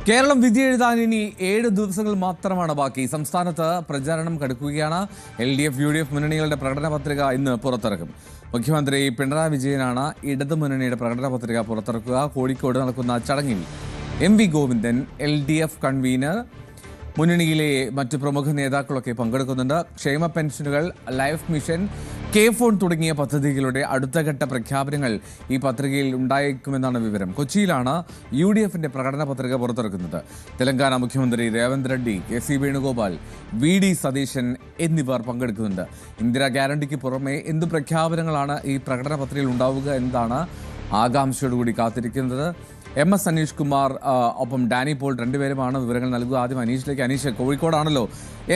കേരളം വിധി എഴുതാൻ ഇനി 7 ദിവസങ്ങൾ മാത്രമാണ് ബാക്കി. സംസ്ഥാനത്ത് പ്രചാരണം കടുക്കുകയാണ്. LDF, UDF മുന്നണികളുടെ പ്രകടന പത്രിക ഇന്ന് പുറത്തിറക്കും. മുഖ്യമന്ത്രി പിണറായി വിജയനാണ് ഇടതുമുന്നണിയുടെ പ്രകടന പത്രിക പുറത്തിറക്കുക. കോഴിക്കോട് നടക്കുന്ന ചടങ്ങിൽ MV ഗോവിന്ദൻ, LDF കൺവീനർ, മുന്നണിയിലെ മറ്റ് പ്രമുഖ നേതാക്കളൊക്കെ പങ്കെടുക്കുന്നുണ്ട്. ക്ഷേമ പെൻഷനുകൾ, ലൈഫ് മിഷൻ, K-ഫോൺ തുടങ്ങിയ പദ്ധതികളുടെ അടുത്തഘട്ട പ്രഖ്യാപനങ്ങൾ ഈ പത്രികയിൽ ഉണ്ടായേക്കുമെന്നാണ് വിവരം. കൊച്ചിയിലാണ് UDFന്റെ പ്രകടന പത്രിക പുറത്തിറക്കുന്നത്. തെലങ്കാന മുഖ്യമന്ത്രി രേവന്ത് റെഡ്ഡി, KC വേണുഗോപാൽ, VD സതീശൻ എന്നിവർ പങ്കെടുക്കുന്നുണ്ട്. ഇന്ദിരാ ഗ്യാരണ്ടിക്ക് പുറമെ എന്ത് പ്രഖ്യാപനങ്ങളാണ് ഈ പ്രകടന പത്രികയിൽ ഉണ്ടാവുക എന്നതാണ് ആകാംക്ഷയോടുകൂടി കാത്തിരിക്കുന്നത്. MS അനീഷ് കുമാർ ഒപ്പം ഡാനി പോൾ രണ്ടുപേരുമാണ് വിവരങ്ങൾ നൽകുക. ആദ്യം അനീഷിലേക്ക്. അനീഷ്, കോഴിക്കോടാണല്ലോ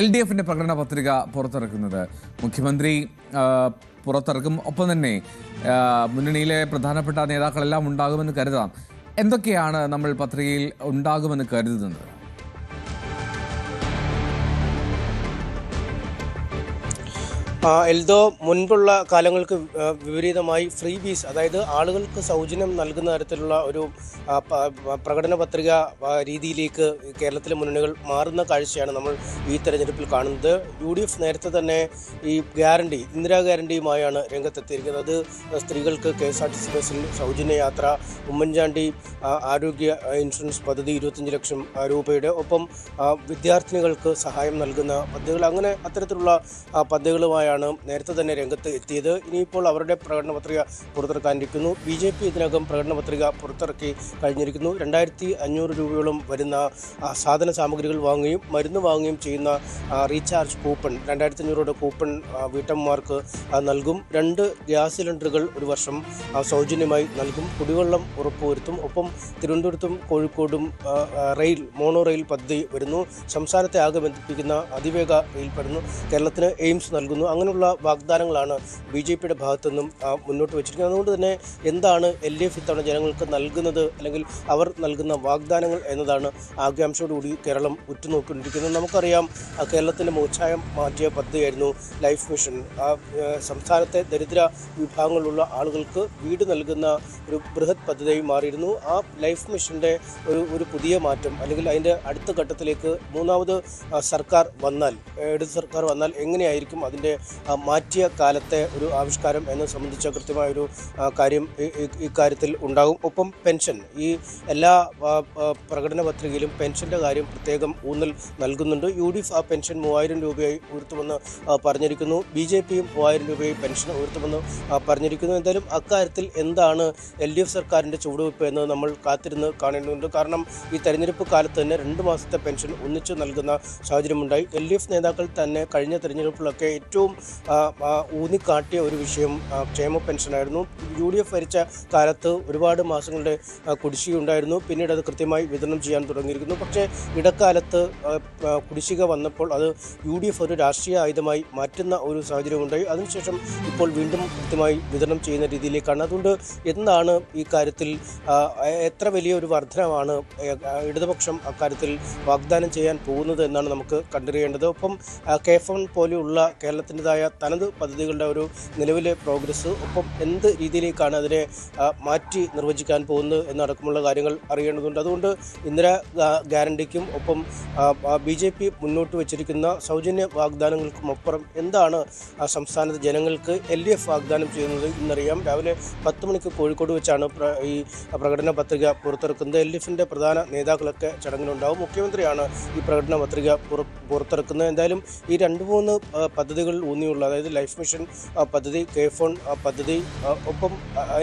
LDFന്റെ പ്രകടന പത്രിക പുറത്തിറക്കുന്നത്. മുഖ്യമന്ത്രി പുറത്തിറക്കും, ഒപ്പം തന്നെ മുന്നണിയിലെ പ്രധാനപ്പെട്ട നേതാക്കളെല്ലാം ഉണ്ടാകുമെന്ന് കരുതാം. എന്തൊക്കെയാണ് നമ്മൾ പത്രികയിൽ ഉണ്ടാകുമെന്ന് കരുതുന്നത്? എൽദോ മുൻപുള്ള കാലങ്ങൾക്ക് വിപരീതമായി ഫ്രീ ബീസ്, അതായത് ആളുകൾക്ക് സൗജന്യം നൽകുന്ന തരത്തിലുള്ള ഒരു പ്രകടന പത്രിക രീതിയിലേക്ക് കേരളത്തിലെ മുന്നണികൾ മാറുന്ന കാഴ്ചയാണ് നമ്മൾ ഈ തെരഞ്ഞെടുപ്പിൽ കാണുന്നത്. UDF നേരത്തെ തന്നെ ഈ ഗ്യാരണ്ടി, ഇന്ദിരാ ഗ്യാരണ്ടിയുമായാണ് രംഗത്തെത്തിയിരിക്കുന്നത്. അത് സ്ത്രീകൾക്ക് KSRTC ബസ്സിൽ സൗജന്യ യാത്ര, ഉമ്മൻചാണ്ടി ആരോഗ്യ ഇൻഷുറൻസ് പദ്ധതി 25 ലക്ഷം രൂപയുടെ, ഒപ്പം വിദ്യാർത്ഥിനികൾക്ക് സഹായം നൽകുന്ന പദ്ധതികൾ, അങ്ങനെ അത്തരത്തിലുള്ള പദ്ധതികളുമായി നേരത്തെ തന്നെ രംഗത്ത് എത്തിയത്. ഇനിയിപ്പോൾ അവരുടെ പ്രകടന പത്രിക പുറത്തിറക്കാനിരിക്കുന്നു. BJP ഇതിനകം പ്രകടന പത്രിക പുറത്തിറക്കി കഴിഞ്ഞിരിക്കുന്നു. 2500 രൂപയോളം വരുന്ന സാധന സാമഗ്രികൾ വാങ്ങുകയും മരുന്ന് വാങ്ങുകയും ചെയ്യുന്ന റീചാർജ് കൂപ്പൺ, 2500 കൂപ്പൺ വീട്ടമ്മമാർക്ക് നൽകും. 2 ഗ്യാസ് സിലിണ്ടറുകൾ ഒരു വർഷം സൗജന്യമായി നൽകും. കുടിവെള്ളം ഉറപ്പുവരുത്തും. ഒപ്പം തിരുവനന്തപുരത്തും കോഴിക്കോടും മോണോ റെയിൽ പദ്ധതി വരുന്നു. സംസ്ഥാനത്തെ ആകെ ബന്ധിപ്പിക്കുന്ന അതിവേഗ റെയിൽ വരുന്നു. കേരളത്തിന് എയിംസ് നൽകുന്നു. അങ്ങനെയുള്ള വാഗ്ദാനങ്ങളാണ് BJPയുടെ ഭാഗത്തുനിന്നും മുന്നോട്ട് വെച്ചിരിക്കുന്നത്. അതുകൊണ്ട് തന്നെ എന്താണ് LDF ഇത്തവണ ജനങ്ങൾക്ക് നൽകുന്നത്, അല്ലെങ്കിൽ അവർ നൽകുന്ന വാഗ്ദാനങ്ങൾ എന്നതാണ് ആകാംക്ഷയോടുകൂടി കേരളം ഉറ്റുനോക്കിക്കൊണ്ടിരിക്കുന്നത്. നമുക്കറിയാം, കേരളത്തിൻ്റെ മുഖച്ഛായം മാറ്റിയ പദ്ധതിയായിരുന്നു ലൈഫ് മിഷൻ. സംസ്ഥാനത്തെ ദരിദ്ര വിഭാഗങ്ങളിലുള്ള ആളുകൾക്ക് വീട് നൽകുന്ന ഒരു ബൃഹത് പദ്ധതിയായി മാറിയിരുന്നു. ആ ലൈഫ് മിഷൻ്റെ ഒരു പുതിയ മാറ്റം, അല്ലെങ്കിൽ അതിൻ്റെ അടുത്ത ഘട്ടത്തിലേക്ക് മൂന്നാമത് സർക്കാർ വന്നാൽ, ഇടത് സർക്കാർ വന്നാൽ എങ്ങനെയായിരിക്കും അതിൻ്റെ മാറ്റിയ കാലത്തെ ഒരു ആവിഷ്കാരം എന്നത് സംബന്ധിച്ച കൃത്യമായൊരു കാര്യം ഇക്കാര്യത്തിൽ ഉണ്ടാകും. ഒപ്പം പെൻഷൻ, ഈ എല്ലാ പ്രകടന പത്രികയിലും പെൻഷൻ്റെ കാര്യം പ്രത്യേകം ഊന്നൽ നൽകുന്നുണ്ട്. UDF ആ പെൻഷൻ 3000 രൂപയായി ഉയർത്തുമെന്ന് പറഞ്ഞിരിക്കുന്നു. BJPയും 3000 രൂപയായി പെൻഷൻ ഉയർത്തുമെന്ന് പറഞ്ഞിരിക്കുന്നു. എന്തായാലും അക്കാര്യത്തിൽ എന്താണ് LDF സർക്കാരിൻ്റെ ചുവടുവയ്പ് എന്ന് നമ്മൾ കാത്തിരുന്ന് കാണേണ്ടതുണ്ട്. കാരണം ഈ തെരഞ്ഞെടുപ്പ് കാലത്ത് തന്നെ 2 മാസത്തെ പെൻഷൻ ഒന്നിച്ച് നൽകുന്ന സാഹചര്യമുണ്ടായി. LDF നേതാക്കൾ തന്നെ കഴിഞ്ഞ തെരഞ്ഞെടുപ്പിലൊക്കെ ഏറ്റവും ഊന്നിക്കാട്ടിയ ഒരു വിഷയം ക്ഷേമ പെൻഷനായിരുന്നു. UDF ഭരിച്ച കാലത്ത് ഒരുപാട് മാസങ്ങളുടെ കുടിശ്ശിക ഉണ്ടായിരുന്നു. പിന്നീട് അത് കൃത്യമായി വിതരണം ചെയ്യാൻ തുടങ്ങിയിരിക്കുന്നു. പക്ഷേ ഇടക്കാലത്ത് കുടിശ്ശിക വന്നപ്പോൾ അത് UDF ഒരു രാഷ്ട്രീയ ആയുധമായി മാറ്റുന്ന ഒരു സാഹചര്യമുണ്ടായി. അതിനുശേഷം ഇപ്പോൾ വീണ്ടും കൃത്യമായി വിതരണം ചെയ്യുന്ന രീതിയിലേക്കാണ്. അതുകൊണ്ട് എന്താണ് ഈ കാര്യത്തിൽ എത്ര വലിയ ഒരു വർധനമാണ് ഇടതുപക്ഷം അക്കാര്യത്തിൽ വാഗ്ദാനം ചെയ്യാൻ പോകുന്നത് എന്നാണ് നമുക്ക് കണ്ടറിയേണ്ടത്. ഒപ്പം K-ഫോൺ പോലെയുള്ള കേരളത്തിൻ്റെതായ തനത് പദ്ധതികളുടെ ഒരു നിലവിലെ പ്രോഗ്രസ്, ഒപ്പം എന്ത് രീതിയിലേക്കാണ് അതിനെ മാറ്റി നിർവചിക്കാൻ പോകുന്നത് എന്നടക്കമുള്ള കാര്യങ്ങൾ അറിയേണ്ടതുണ്ട്. അതുകൊണ്ട് ഇന്ദിരാ ഗ്യാരണ്ടിക്കും ഒപ്പം BJP മുന്നോട്ട് വെച്ചിരിക്കുന്ന സൗജന്യ വാഗ്ദാനങ്ങൾക്കും അപ്പുറം എന്താണ് സംസ്ഥാനത്തെ ജനങ്ങൾക്ക് LDF വാഗ്ദാനം ചെയ്യുന്നത് എന്നറിയാം. രാവിലെ 10 മണിക്ക് കോഴിക്കോട് വെച്ചാണ് ഈ പ്രകടന പത്രിക പുറത്തിറക്കുന്നത്. LDFൻ്റെ പ്രധാന നേതാക്കളൊക്കെ ചടങ്ങിലുണ്ടാവും. മുഖ്യമന്ത്രിയാണ് ഈ പ്രകടന പത്രിക പുറത്തിറക്കുന്നത്. എന്തായാലും ഈ 2-3 പദ്ധതികൾ ഊന്നിയുള്ള, അതായത് ലൈഫ് മിഷൻ പദ്ധതി, K-ഫോൺ പദ്ധതി, ഒപ്പം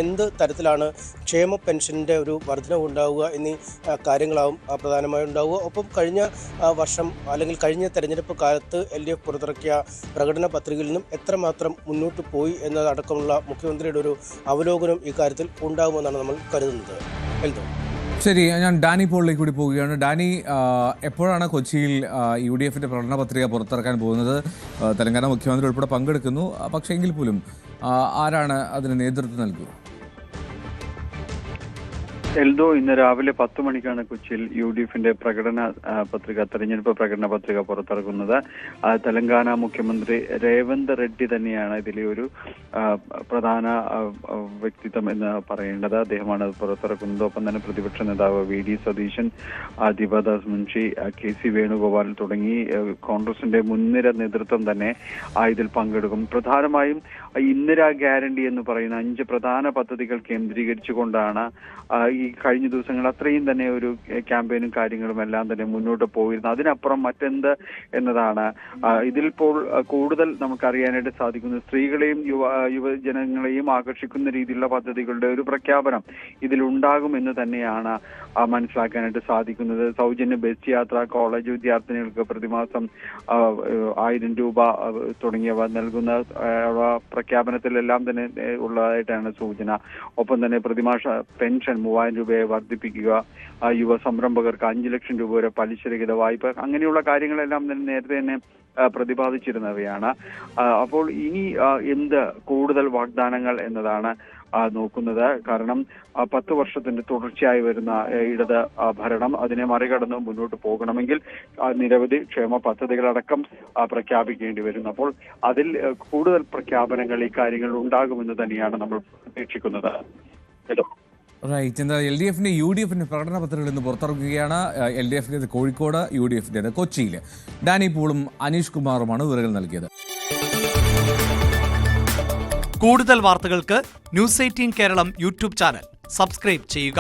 എന്ത് തരത്തിലാണ് ക്ഷേമ പെൻഷൻ്റെ ഒരു വർധനവ് ഉണ്ടാവുക എന്നീ കാര്യങ്ങളാവും പ്രധാനമായി ഉണ്ടാവുക. ഒപ്പം കഴിഞ്ഞ വർഷം, അല്ലെങ്കിൽ കഴിഞ്ഞ തെരഞ്ഞെടുപ്പ് കാലത്ത് LDF പുറത്തിറക്കിയ പ്രകടന പത്രികയിൽ നിന്നും എത്രമാത്രം മുന്നോട്ട് പോയി എന്നതടക്കമുള്ള മുഖ്യമന്ത്രിയുടെ ഒരു അവലോകനം ഇക്കാര്യത്തിൽ ഉണ്ടാകുമെന്നാണ് നമ്മൾ കരുതുന്നത്. ശരി, ഞാൻ ഡാനി പോളിലേക്ക് കൂടി പോവുകയാണ്. ഡാനി, എപ്പോഴാണ് കൊച്ചിയിൽ UDFന്റെ പ്രകടന പത്രിക പുറത്തിറക്കാൻ പോകുന്നത്? തെലങ്കാന മുഖ്യമന്ത്രി ഉൾപ്പെടെ പങ്കെടുക്കുന്നു. പക്ഷേ എങ്കിൽ പോലും ആരാണ് അതിന് നേതൃത്വം നൽകുക? എൽദോ ഇന്ന് രാവിലെ 10 മണിക്കാണ് കൊച്ചിയിൽ UDFന്റെ തെരഞ്ഞെടുപ്പ് പ്രകടന പത്രിക പുറത്തിറക്കുന്നത്. തെലങ്കാന മുഖ്യമന്ത്രി രേവന്ത് റെഡ്ഡി തന്നെയാണ് ഇതിലെ ഒരു പ്രധാന വ്യക്തിത്വം എന്ന് പറയേണ്ടത്. അദ്ദേഹമാണ് അത് പുറത്തിറക്കുന്നത്. ഒപ്പം തന്നെ പ്രതിപക്ഷ നേതാവ് VD സതീശൻ, ദീപദാസ് മുൻഷി, KC വേണുഗോപാൽ തുടങ്ങി കോൺഗ്രസിന്റെ മുൻനിര നേതൃത്വം തന്നെ ഇതിൽ പങ്കെടുക്കും. പ്രധാനമായും ഇന്ദിരാ ഗ്യാരണ്ടി എന്ന് പറയുന്ന 5 പ്രധാന പദ്ധതികൾ കേന്ദ്രീകരിച്ചുകൊണ്ടാണ് ഈ കഴിഞ്ഞ ദിവസങ്ങൾ അത്രയും തന്നെ ഒരു ക്യാമ്പയിനും കാര്യങ്ങളും എല്ലാം തന്നെ മുന്നോട്ട് പോയിരുന്നു. അതിനപ്പുറം മറ്റെന്ത് എന്നതാണ് ഇതിലിപ്പോൾ കൂടുതൽ നമുക്കറിയാനായിട്ട് സാധിക്കുന്നത്. സ്ത്രീകളെയും യുവജനങ്ങളെയും ആകർഷിക്കുന്ന രീതിയിലുള്ള പദ്ധതികളുടെ ഒരു പ്രഖ്യാപനം ഇതിലുണ്ടാകുമെന്ന് തന്നെയാണ് മനസ്സിലാക്കാനായിട്ട് സാധിക്കുന്നത്. സൗജന്യ ബസ് യാത്ര, കോളേജ് വിദ്യാർത്ഥിനികൾക്ക് പ്രതിമാസം 1000 രൂപ തുടങ്ങിയവ നൽകുന്ന പ്രഖ്യാപനത്തിലെല്ലാം തന്നെ ഉള്ളതായിട്ടാണ് സൂചന. ഒപ്പം തന്നെ പ്രതിമാസ പെൻഷൻ 3000 രൂപയെ വർദ്ധിപ്പിക്കുക, യുവ സംരംഭകർക്ക് 5 ലക്ഷം രൂപ വരെ പലിശരഹിത വായ്പ, അങ്ങനെയുള്ള കാര്യങ്ങളെല്ലാം തന്നെ നേരത്തെ തന്നെ പ്രതിപാദിച്ചിരുന്നവയാണ്. അപ്പോൾ ഇനി എന്ത് കൂടുതൽ വാഗ്ദാനങ്ങൾ എന്നതാണ് നോക്കുന്നത്. കാരണം 10 വർഷത്തിന്റെ തുടർച്ചയായി വരുന്ന ഇടത് ഭരണം അതിനെ മറികടന്ന് മുന്നോട്ട് പോകണമെങ്കിൽ നിരവധി ക്ഷേമ പദ്ധതികളടക്കം പ്രഖ്യാപിക്കേണ്ടി വരുന്നു. അപ്പോൾ അതിൽ കൂടുതൽ പ്രഖ്യാപനങ്ങൾ ഈ കാര്യങ്ങൾ ഉണ്ടാകുമെന്ന് തന്നെയാണ് നമ്മൾ പ്രതീക്ഷിക്കുന്നത്. റൈറ്റ്. എന്താ LDFന്റെ UDFന്റെ പ്രകടന പത്രികകൾ ഇന്ന് പുറത്തിറക്കുകയാണ്. LDFന്റേത് കോഴിക്കോട്, UDFന്റേത് കൊച്ചിയിൽ. ഡാനി പൂളും അനീഷ് കുമാറുമാണ് വിവരങ്ങൾ നൽകിയത്. കൂടുതൽ വാർത്തകൾക്ക് News 18 Keralam YouTube channel subscribe ചെയ്യുക.